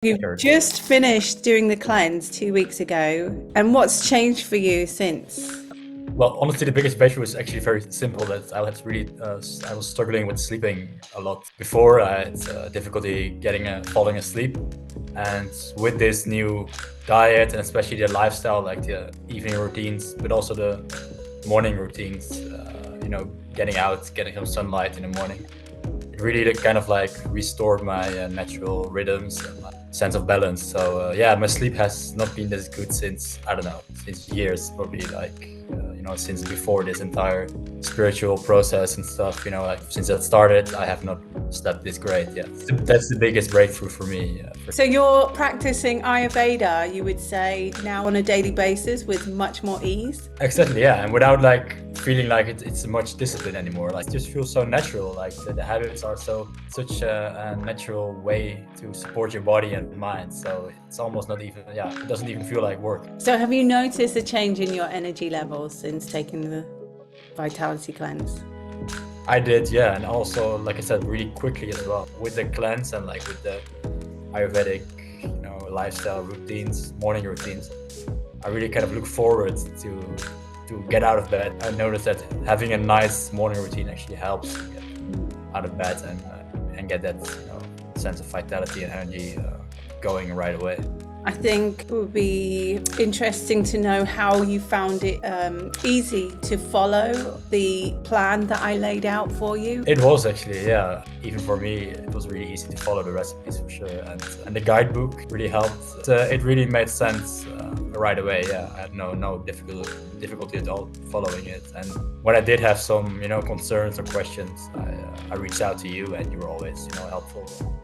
You've just finished doing the cleanse 2 weeks ago, and what's changed for you since? Well, honestly, the biggest breakthrough was actually very simple. That I had really, I was struggling with sleeping a lot before. I had difficulty getting falling asleep, and with this new diet and especially the lifestyle, like the evening routines, but also the morning routines, getting out, getting some sunlight in the morning, it really kind of like restored my natural rhythms and my sense of balance. So yeah, my sleep has not been this good since, I don't know, since years, probably like since before this entire spiritual process and stuff. Like since that started, I have not slept this great. Yeah, that's the biggest breakthrough for me. So you're practicing Ayurveda, you would say, now on a daily basis with much more ease? Exactly, yeah, and without like feeling like it's much discipline anymore. Like it just feels so natural. Like the habits are such a natural way to support your body and mind. So it's almost not even, yeah, it doesn't even feel like work. So have you noticed a change in your energy levels since taking the Vitality Cleanse? I did, yeah, and also, like I said, really quickly as well with the cleanse and like with the Ayurvedic, lifestyle routines, morning routines. I really kind of look forward to get out of bed. I noticed that having a nice morning routine actually helps to get out of bed and get that sense of vitality and energy going right away. I think it would be interesting to know how you found it easy to follow the plan that I laid out for you. It was actually, yeah. Even for me, it was really easy to follow the recipes for sure. And the guidebook really helped. It really made sense right away, yeah. I had no difficulty at all following it. And when I did have some, concerns or questions, I reached out to you and you were always, helpful.